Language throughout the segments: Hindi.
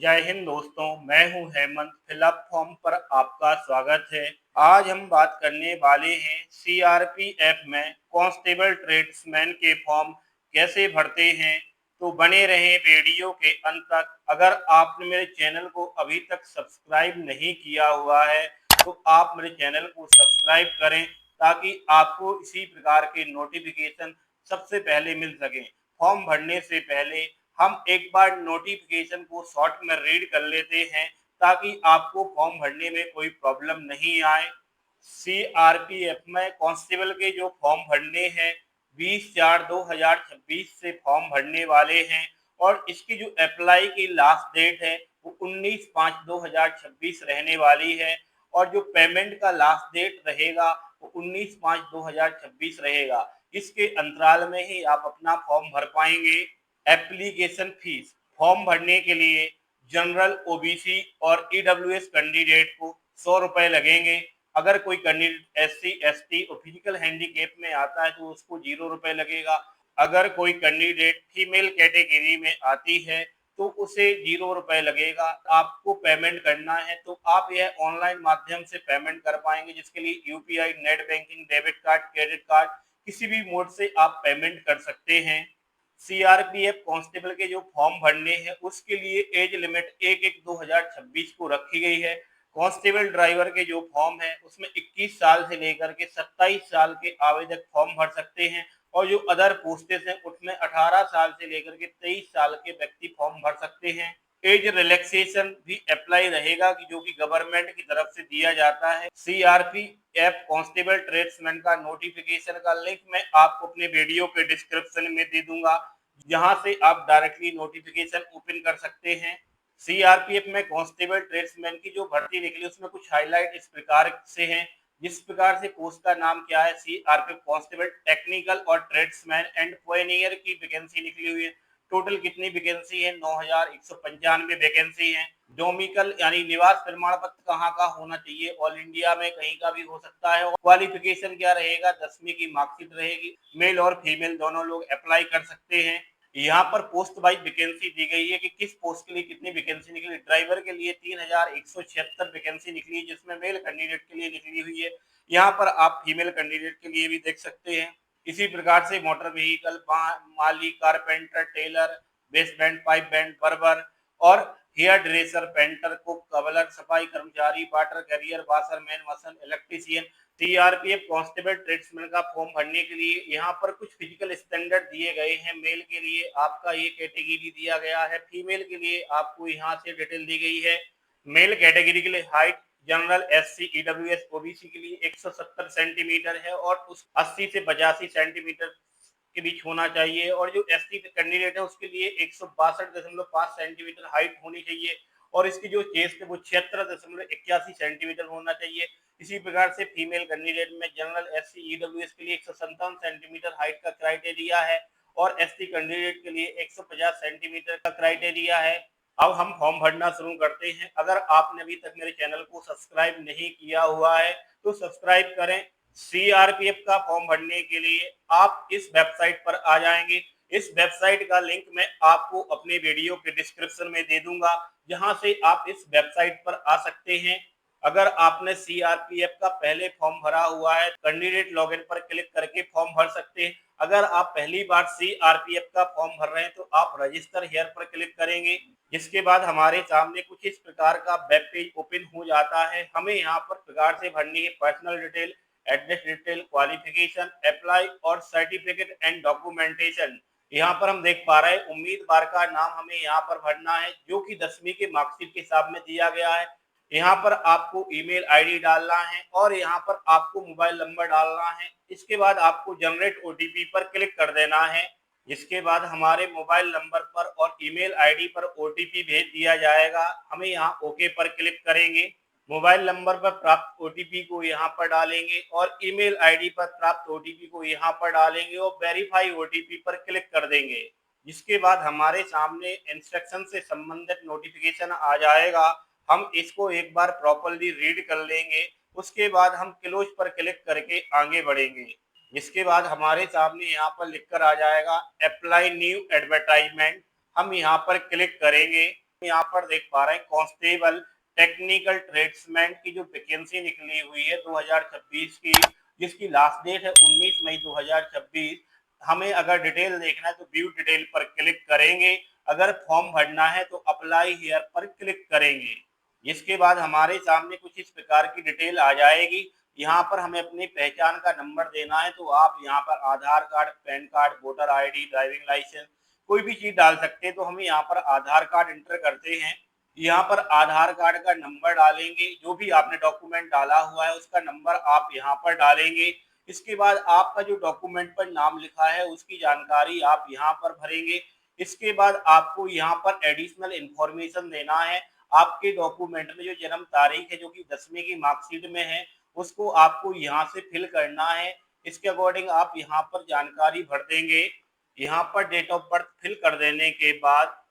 जय हिंद दोस्तों, मैं हूं हेमंत। फिलअप फॉर्म पर आपका स्वागत है। आज हम बात करने वाले हैं सीआरपीएफ में कांस्टेबल ट्रेड्समैन के फॉर्म कैसे भरते हैं। तो बने रहें वीडियो के अंत तक। अगर आपने मेरे चैनल को अभी तक सब्सक्राइब नहीं किया हुआ है तो आप मेरे चैनल को सब्सक्राइब करें ताकि आपको इसी प्रकार के नोटिफिकेशन सबसे पहले मिल सकें। फॉर्म भरने से पहले हम एक बार नोटिफिकेशन को शॉर्ट में रीड कर लेते हैं ताकि आपको फॉर्म भरने में कोई प्रॉब्लम नहीं आए। सीआरपीएफ में कांस्टेबल के जो फॉर्म भरने हैं 20/4/2026 से फॉर्म भरने वाले हैं और इसकी जो अप्लाई की लास्ट डेट है वो 19/5/2026 रहने वाली है और जो पेमेंट का लास्ट डेट रहेगा वो 19/5/2026 रहेगा। इसके अंतराल में ही आप अपना फॉर्म भर पाएंगे। एप्लीकेशन फीस फॉर्म भरने के लिए जनरल, ओबीसी और ईडब्ल्यूएस कैंडिडेट को 100 रुपए लगेंगे। अगर कोई कैंडिडेट एससी, एसटी और फिजिकल हैंडीकैप में आता है तो उसको 0 रुपए लगेगा। अगर कोई कैंडिडेट फीमेल कैटेगरी में आती है तो उसे 0 रुपए लगेगा। आपको पेमेंट करना है तो आप यह ऑनलाइन माध्यम से पेमेंट कर पाएंगे, जिसके लिए UPI, net banking, debit card, credit card किसी भी मोड से आप पेमेंट कर सकते हैं। सीआरपीएफ कांस्टेबल के जो फॉर्म भरने हैं उसके लिए एज लिमिट 1/1/2026 को रखी गई है। कांस्टेबल ड्राइवर के जो फॉर्म है उसमें 21 साल से लेकर के 27 साल के आवेदक फॉर्म भर सकते हैं और जो अदर पोस्टेज हैं उसमें 18 साल से लेकर के 23 साल के व्यक्ति फॉर्म भर सकते हैं। एज रिलैक्सेशन भी अप्लाई रहेगा कि जो कि गवर्नमेंट की तरफ से दिया जाता है। सीआरपीएफ कांस्टेबल ट्रेड्समैन का नोटिफिकेशन का लिंक मैं आपको अपने वीडियो के डिस्क्रिप्शन में दे दूंगा, जहां से आप डायरेक्टली नोटिफिकेशन ओपन कर सकते हैं। सीआरपीएफ में कांस्टेबल ट्रेड्समैन की जो भर्ती निकली उसमें कुछ हाईलाइट इस प्रकार से हैं। जिस प्रकार से पोस्ट का नाम क्या है, सीआरपीएफ कांस्टेबल टेक्निकल और ट्रेड्समैन एंड पॉयनियर की वैकेंसी निकली हुई है। टोटल कितनी वैकेंसी है? 9,195 वैकेंसी है। डोमिकल यानी निवास प्रमाण पत्र कहाँ का होना चाहिए? ऑल इंडिया में कहीं का भी हो सकता है। क्वालिफिकेशन क्या रहेगा? 10वीं की मार्कशीट रहेगी। मेल और फीमेल दोनों लोग अप्लाई कर सकते हैं। यहाँ पर पोस्ट वाइज वैकेंसी दी गई है कि किस पोस्ट के लिए कितनी वैकेंसी निकली। ड्राइवर के लिए 3,176 वैकेंसी निकली है, जिसमें मेल कैंडिडेट के लिए निकली हुई है। यहाँ पर आप फीमेल कैंडिडेट के लिए भी देख सकते हैं। इसी प्रकार से मोटर व्हीकल, माली, carpenter, tailor, brass band, pipe band, barber और hair dresser, painter, cook, cobbler, सफाई कर्मचारी, water carrier, washerman, mason, electrician. CRPF constable tradesman का फॉर्म भरने के लिए यहाँ पर कुछ फिजिकल स्टैंडर्ड दिए गए हैं। मेल के लिए आपका ये कैटेगरी दिया गया है, फीमेल के लिए आपको यहाँ से डिटेल दी गई है। मेल कैटेगरी के लिए height general, SC, EWS, OBC के लिए 170 सेंटीमीटर है और उस 80 से 85 सेंटीमीटर के बीच होना चाहिए और जो एसटी कैंडिडेट है उसके लिए 162.5 सेंटीमीटर हाइट होनी चाहिए और इसकी जो चेस्ट है वो 76.81 सेंटीमीटर होना चाहिए। इसी प्रकार से फीमेल कैंडिडेट में जनरल, एससी, ईडब्ल्यूएस के लिए 157 सेंटीमीटर हाइट का क्राइटेरिया है और एसटी कैंडिडेट के लिए 150 सेंटीमीटर का क्राइटेरिया है। अब हम फॉर्म भरना शुरू करते हैं। अगर आपने अभी तक मेरे चैनल को सब्सक्राइब नहीं किया हुआ है तो सब्सक्राइब करें। सीआरपीएफ का फॉर्म भरने के लिए आप इस वेबसाइट पर आ जाएंगे। इस वेबसाइट का लिंक मैं आपको अपने वीडियो के डिस्क्रिप्शन में दे दूंगा, जहां से आप इस वेबसाइट पर आ सकते हैं। अगर आपने सीआरपीएफ का पहले फॉर्म भरा हुआ है कैंडिडेट लॉगिन पर क्लिक करके फॉर्म भर सकते हैं। अगर आप पहली बार सीआरपीएफ का फॉर्म भर रहे हैं तो आप रजिस्टर हियर पर क्लिक करेंगे, जिसके बाद हमारे सामने कुछ इस प्रकार का वेब पेज ओपन हो जाता है। हमें यहाँ पर प्रकार से भरनी है personal detail, address detail, qualification, apply और सर्टिफिकेट एंड डॉक्यूमेंटेशन। यहाँ पर हम देख पा रहे हैं उम्मीदवार का नाम हमें यहाँ पर भरना है जो कि 10वीं के मार्कशीट के हिसाब में दिया गया है। यहाँ पर आपको ईमेल आईडी डालना है और यहाँ पर आपको मोबाइल नंबर डालना है। इसके बाद आपको जनरेट ओटीपी पर क्लिक कर देना है, जिसके बाद हमारे मोबाइल नंबर पर और ईमेल आईडी पर ओटीपी भेज दिया जाएगा। हमें यहाँ ओके पर क्लिक करेंगे। मोबाइल नंबर पर प्राप्त ओटीपी को यहाँ पर डालेंगे और ईमेल आईडी पर प्राप्त ओटीपी को यहाँ पर डालेंगे और वेरीफाई ओटीपी पर क्लिक कर देंगे, जिसके बाद हमारे सामने इंस्ट्रक्शन से संबंधित नोटिफिकेशन आ जाएगा। हम इसको एक बार प्रॉपर्ली रीड कर लेंगे, उसके बाद हम क्लोज पर क्लिक करके आगे बढ़ेंगे, जिसके बाद हमारे सामने यहाँ पर लिखकर आ जाएगा अप्लाई न्यू एडवर्टाइजमेंट। हम यहाँ पर क्लिक करेंगे। यहाँ पर देख पा रहे हैं कांस्टेबल टेक्निकल ट्रेड्समैन की जो वैकेंसी निकली हुई है 2026 की, जिसकी लास्ट डेट है 19 मई 2026। हमें अगर डिटेल देखना है तो व्यू डिटेल पर क्लिक करेंगे। अगर फॉर्म भरना है तो अप्लाई हियर पर क्लिक करेंगे। इसके बाद हमारे सामने कुछ इस प्रकार की डिटेल आ जाएगी। यहाँ पर हमें अपनी पहचान का नंबर देना है, तो आप यहाँ पर Aadhaar card, PAN card, voter ID, driving licence कोई भी चीज डाल सकते हैं। तो हम यहाँ पर आधार कार्ड इंटर करते हैं। यहाँ पर आधार कार्ड का नंबर डालेंगे, जो भी आपने डॉक्यूमेंट डाला हुआ है उसका नंबर आप यहाँ पर डालेंगे। इसके बाद आपका जो डॉक्यूमेंट पर नाम लिखा है उसकी जानकारी आप यहाँ पर भरेंगे। इसके बाद आपको यहाँ पर एडिशनल इंफॉर्मेशन देना है। आपके डॉक्यूमेंट में जो जन्म तारीख है जो कि 10वीं की मार्कशीट में है, उसको आपको यहाँ से फिल करना है। इसके अकॉर्डिंग आप यहाँ पर जानकारी भर देंगे। यहाँ पर डेट ऑफ बर्थ फिल कर देने के बाद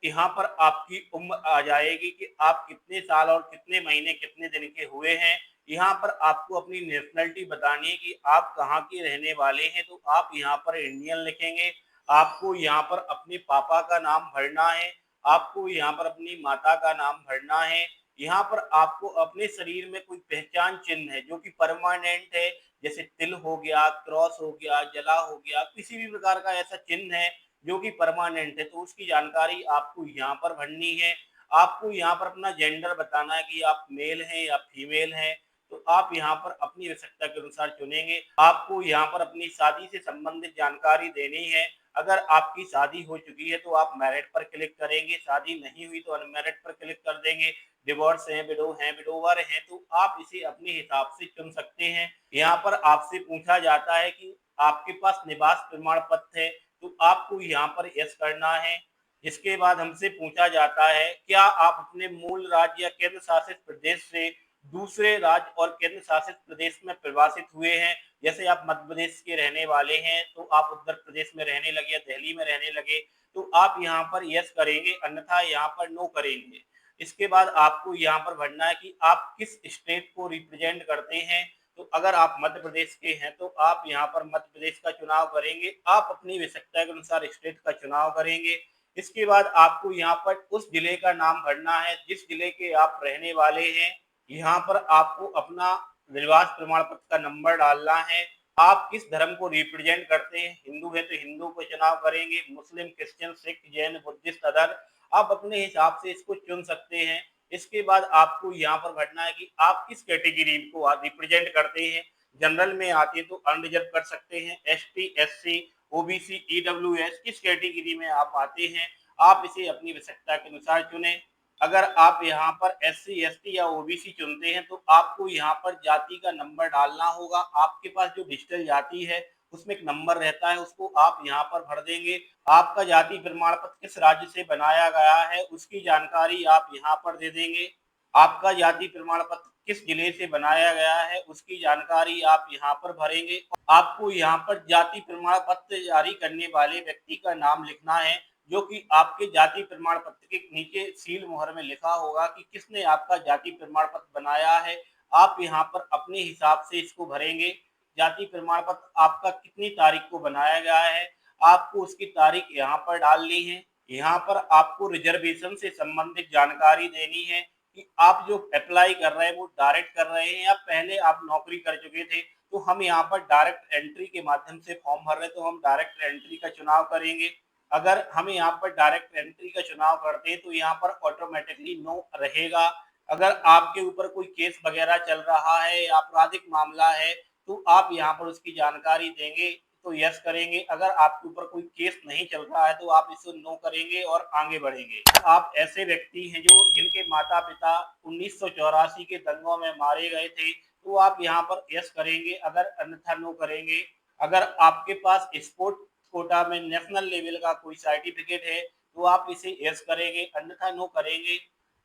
यहाँ पर आपकी उम्र आ जाएगी कि आप कितने साल और कितने महीने कितने दिन के हुए हैं। यहाँ पर आपको अपनी नेशनलिटी बतानी है कि आप कहाँ के रहने वाले हैं, तो आप यहाँ पर इंडियन लिखेंगे। आपको यहाँ पर अपने पापा का नाम भरना है। आपको यहाँ पर अपनी माता का नाम भरना है। यहाँ पर आपको अपने शरीर में कोई पहचान चिन्ह है जो कि परमानेंट है, जैसे तिल हो गया, क्रॉस हो गया, जला हो गया, किसी भी प्रकार का ऐसा चिन्ह है जो कि परमानेंट है, तो उसकी जानकारी आपको यहाँ पर भरनी है। आपको यहाँ पर अपना जेंडर बताना है कि आप मेल हैं या फीमेल हैं, तो आप यहाँ पर अपनी आवश्यकता के अनुसार चुनेंगे। आपको यहाँ पर अपनी शादी से संबंधित जानकारी देनी है। अगर आपकी शादी हो चुकी है तो आप मैरिड पर क्लिक करेंगे, शादी नहीं हुई तो अनमैरिड पर क्लिक कर देंगे। डिवोर्स हैं, विडोवर हैं, तो आप इसे अपने हिसाब से चुन सकते हैं। यहाँ पर आपसे पूछा जाता है कि आपके पास निवास प्रमाण पत्र है, तो आपको यहाँ पर यस करना है। इसके बाद हमसे पूछा जाता है क्या आप अपने मूल राज्य या केंद्र शासित प्रदेश से दूसरे राज्य और केंद्र शासित प्रदेश में प्रवासित हुए हैं। जैसे आप मध्य प्रदेश के रहने वाले हैं तो आप उत्तर प्रदेश में रहने लगे या दिल्ली में रहने लगे, तो आप यहाँ पर यस करेंगे, अन्यथा यहाँ पर नो करेंगे। इसके बाद आपको यहाँ पर भरना है कि आप किस स्टेट को रिप्रेजेंट करते हैं। तो अगर आप मध्य प्रदेश के हैं तो आप यहाँ पर मध्य प्रदेश का चुनाव करेंगे। आप अपनी आवश्यकता के अनुसार स्टेट का चुनाव करेंगे। इसके बाद आपको यहाँ पर उस जिले का नाम भरना है जिस जिले के आप रहने वाले हैं। यहाँ पर आपको अपना निवास प्रमाण पत्र का नंबर डालना है। आप किस धर्म को रिप्रेजेंट करते हैं, हिंदू है तो हिंदू को चुनाव करेंगे, Muslim, Christian, Sikh, Jain, Buddhist, other, आप अपने हिसाब से इसको चुन सकते हैं। इसके बाद आपको यहाँ पर भरना है कि आप किस कैटेगरी को रिप्रेजेंट करते हैं। जनरल में आते हैं तो अनरिजर्व कर सकते हैं, एसटी, एससी, ओबीसी, ईडब्ल्यूएस, किस कैटेगरी में आप आते हैं आप इसे अपनी आवश्यकता के अनुसार चुनें। अगर आप यहाँ पर एससी, एसटी या ओबीसी चुनते हैं तो आपको यहाँ पर जाति का नंबर डालना होगा। आपके पास जो डिजिटल जाति है उसमें एक नंबर रहता है, उसको आप यहाँ पर भर देंगे। आपका जाति प्रमाण पत्र किस राज्य से बनाया गया है उसकी जानकारी आप यहाँ पर दे देंगे। आपका जाति प्रमाण पत्र किस जिले से बनाया गया है उसकी जानकारी आप यहाँ पर भरेंगे। आपको यहाँ पर जाति प्रमाण पत्र जारी करने वाले व्यक्ति का नाम लिखना है, जो कि आपके जाति प्रमाण पत्र के नीचे सील मोहर में लिखा होगा कि किसने आपका जाति प्रमाण पत्र बनाया है। आप यहाँ पर अपने हिसाब से इसको भरेंगे। जाति प्रमाण पत्र आपका कितनी तारीख को बनाया गया है, आपको उसकी तारीख यहाँ पर डालनी है। यहाँ पर आपको रिजर्वेशन से संबंधित जानकारी देनी है कि आप जो अप्लाई कर रहे हैं वो डायरेक्ट कर रहे हैं या पहले आप नौकरी कर चुके थे। तो हम यहाँ पर डायरेक्ट एंट्री के माध्यम से फॉर्म भर रहे हैं तो हम डायरेक्ट एंट्री का चुनाव करेंगे। अगर हम यहाँ पर डायरेक्ट एंट्री का चुनाव करते हैं तो यहाँ पर ऑटोमेटिकली नो रहेगा। अगर आपके ऊपर कोई केस वगैरह चल रहा है या आपराधिक मामला है तो आप यहाँ पर उसकी जानकारी देंगे तो यस करेंगे। अगर आपके ऊपर कोई केस नहीं चल रहा है तो आप इसे नो करेंगे और आगे बढ़ेंगे। आप ऐसे व्यक्ति हैं जो जिनके माता पिता 1984 के दंगों में मारे गए थे तो आप यहाँ पर यस करेंगे, अगर अन्यथा नो करेंगे। अगर आपके पास स्पोर्ट कोटा में नेशनल लेवल का कोई सर्टिफिकेट है तो आप इसे यस करेंगे, अन्यथा नो करेंगे।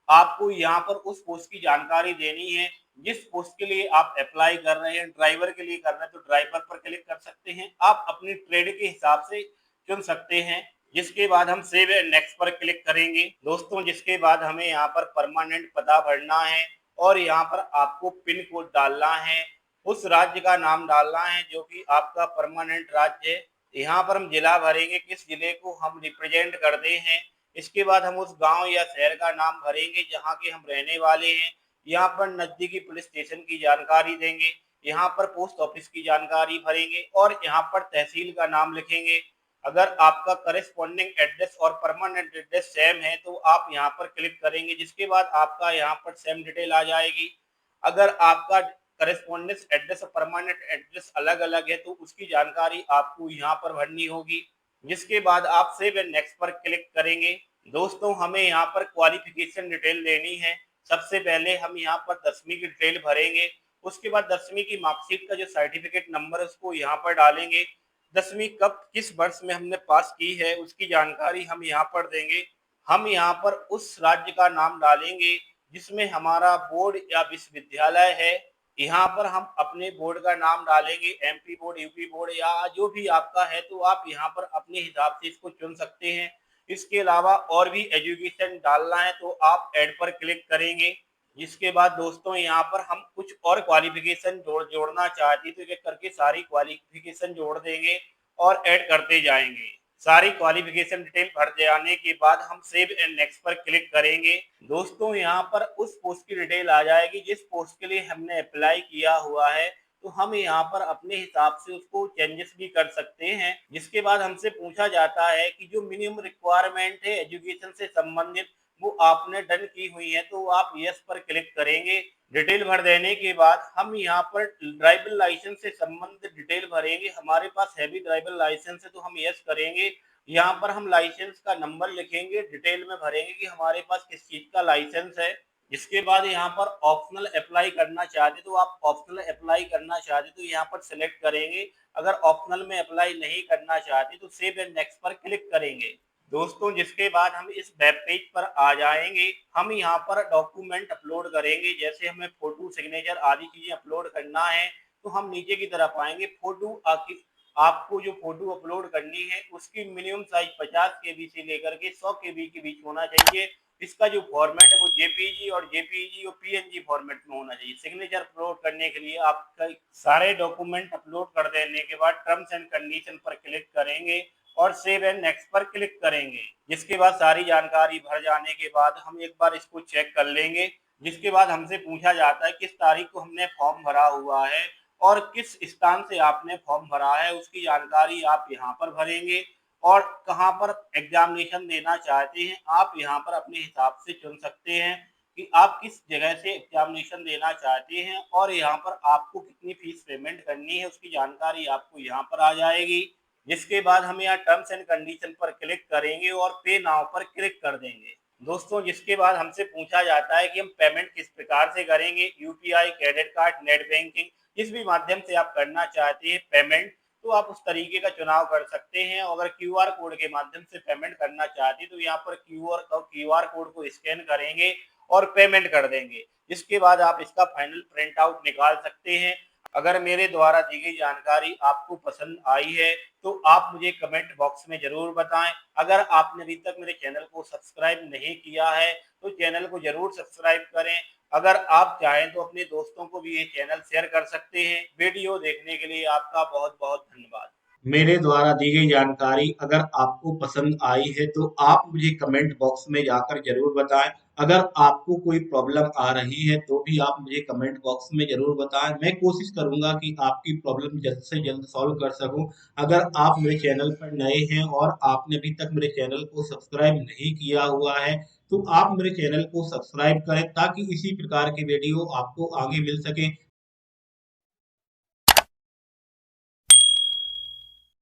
आपको यहाँ पर उस पोस्ट की जानकारी देनी है जिस पोस्ट के लिए आप अप्लाई कर रहे हैं। ड्राइवर के लिए कर रहे हैं तो ड्राइवर पर क्लिक कर सकते हैं, आप अपनी ट्रेड के हिसाब से चुन सकते हैं। जिसके बाद हम सेव एंड नेक्स्ट पर क्लिक करेंगे दोस्तों। जिसके बाद हमें यहाँ पर परमानेंट पता भरना है और यहाँ पर आपको पिन कोड डालना है, उस राज्य का नाम डालना है जो कि आपका परमानेंट राज्य है। यहाँ पर हम जिला भरेंगे, किस जिले को हम रिप्रेजेंट करते हैं। इसके बाद हम उस गांव या शहर का नाम भरेंगे जहां के हम रहने वाले हैं। यहाँ पर नजदीकी पुलिस स्टेशन की जानकारी देंगे, यहाँ पर पोस्ट ऑफिस की जानकारी भरेंगे और यहाँ पर तहसील का नाम लिखेंगे। अगर आपका करेस्पॉन्डिंग एड्रेस और परमानेंट एड्रेस सेम है तो आप यहाँ पर क्लिक करेंगे, जिसके बाद आपका यहाँ पर सेम डिटेल आ जाएगी। अगर आपका करेस्पॉन्डेंस एड्रेस और परमानेंट एड्रेस अलग अलग है तो उसकी जानकारी आपको यहाँ पर भरनी होगी, जिसके बाद आप सेव एंड नेक्स्ट पर क्लिक करेंगे। दोस्तों, हमें यहाँ पर क्वालिफिकेशन डिटेल लेनी है। सबसे पहले हम यहाँ पर 10वीं की डिटेल भरेंगे, उसके बाद 10वीं की मार्कशीट का जो सर्टिफिकेट नंबर है उसको यहाँ पर डालेंगे। 10वीं कब किस वर्ष में हमने पास की है उसकी जानकारी हम यहाँ पर देंगे। हम यहाँ पर उस राज्य का नाम डालेंगे जिसमें हमारा बोर्ड या विश्वविद्यालय है। यहाँ पर हम अपने बोर्ड का नाम डालेंगे, एमपी बोर्ड, यूपी बोर्ड या जो भी आपका है, तो आप यहाँ पर अपने हिसाब से इसको चुन सकते हैं। इसके अलावा और भी एजुकेशन डालना है तो आप ऐड पर क्लिक करेंगे। जिसके बाद दोस्तों यहाँ पर हम कुछ और क्वालिफिकेशन जोड़ना चाहते हैं तो एक करके सारी क्वालिफिकेशन जोड़ देंगे और ऐड करते जाएंगे। सारी क्वालिफिकेशन डिटेल भर जाने के बाद हम सेव एंड नेक्स्ट पर क्लिक करेंगे। दोस्तों, यहाँ पर उस पोस्ट की डिटेल आ जाएगी जिस पोस्ट के लिए हमने अप्लाई किया हुआ है, तो हम यहाँ पर अपने हिसाब से उसको चेंजेस भी कर सकते हैं। जिसके बाद हमसे पूछा जाता है कि जो मिनिमम रिक्वायरमेंट है एजुकेशन से संबंधित वो आपने डन की हुई है, तो आप यस पर क्लिक करेंगे। डिटेल भर देने के बाद हम यहाँ पर ड्राइविंग लाइसेंस से संबंधित डिटेल भरेंगे। हमारे पास हैवी ड्राइविंग लाइसेंस है तो हम यस करेंगे। यहाँ पर हम लाइसेंस का नंबर लिखेंगे, डिटेल में भरेंगे कि हमारे पास किस चीज का लाइसेंस है। जिसके बाद यहाँ पर ऑप्शनल अप्लाई करना चाहते तो आप ऑप्शनल अप्लाई करना चाहते तो यहाँ पर सिलेक्ट करेंगे। अगर ऑप्शनल में अप्लाई नहीं करना चाहते तो सेव एंड नेक्स्ट पर क्लिक करेंगे। दोस्तों, जिसके बाद हम इस वेब पेज पर आ जाएंगे। हम यहाँ पर डॉक्यूमेंट अपलोड करेंगे, जैसे हमें फोटो, सिग्नेचर आदि चीजें अपलोड करना है तो हम नीचे की तरफ आएंगे। फोटो आपको जो फोटो अपलोड करनी है उसकी मिनिमम साइज 50 KB से लेकर के 100 KB के बीच होना चाहिए। इसका जो फॉर्मेट है वो जेपीजी और पीएनजी फॉर्मेट में होना चाहिए। सिग्नेचर अपलोड करने के लिए आपका सारे डॉक्यूमेंट अपलोड कर देने के बाद टर्म्स एंड कंडीशन पर क्लिक करेंगे और सेव एंड नेक्स्ट पर क्लिक करेंगे। जिसके बाद सारी जानकारी भर जाने के बाद हम एक बार इसको चेक कर लेंगे। जिसके बाद हमसे पूछा जाता है किस तारीख को हमने फॉर्म भरा हुआ है और किस स्थान से आपने फॉर्म भरा है, उसकी जानकारी आप यहाँ पर भरेंगे। और कहाँ पर एग्जामिनेशन देना चाहते हैं आप यहाँ पर अपने हिसाब से चुन सकते हैं कि आप किस जगह से एग्जामिनेशन देना चाहते हैं और यहाँ पर आपको कितनी फीस पेमेंट करनी है उसकी जानकारी आपको यहाँ पर आ जाएगी। जिसके बाद हम यहाँ टर्म्स एंड कंडीशन पर क्लिक करेंगे और पे नाउ पर क्लिक कर देंगे। दोस्तों, जिसके बाद हमसे पूछा जाता है कि हम पेमेंट किस प्रकार से करेंगे, UPI, credit card, net banking, जिस भी माध्यम से आप करना चाहते हैं पेमेंट, तो आप उस तरीके का चुनाव कर सकते हैं। अगर क्यूआर कोड के माध्यम से पेमेंट करना चाहते हैं तो यहाँ पर क्यूआर कोड को स्कैन करेंगे और पेमेंट कर देंगे। जिसके बाद आप इसका फाइनल प्रिंट आउट निकाल सकते हैं। अगर मेरे द्वारा दी गई जानकारी आपको पसंद आई है तो आप मुझे कमेंट बॉक्स में जरूर बताएं। अगर आपने अभी तक मेरे चैनल को सब्सक्राइब नहीं किया है तो चैनल को जरूर सब्सक्राइब करें। अगर आप चाहें तो अपने दोस्तों को भी ये चैनल शेयर कर सकते हैं। वीडियो देखने के लिए आपका बहुत बहुत धन्यवाद। मेरे द्वारा दी गई जानकारी अगर आपको पसंद आई है तो आप मुझे कमेंट बॉक्स में जाकर जरूर बताएं। अगर आपको कोई प्रॉब्लम आ रही है तो भी आप मुझे कमेंट बॉक्स में जरूर बताएं। मैं कोशिश करूंगा कि आपकी प्रॉब्लम जल्द से जल्द सॉल्व कर सकूं। अगर आप मेरे चैनल पर नए हैं और आपने अभी तक मेरे चैनल को सब्सक्राइब नहीं किया हुआ है तो आप मेरे चैनल को सब्सक्राइब करें ताकि इसी प्रकार की वीडियो आपको आगे मिल सके।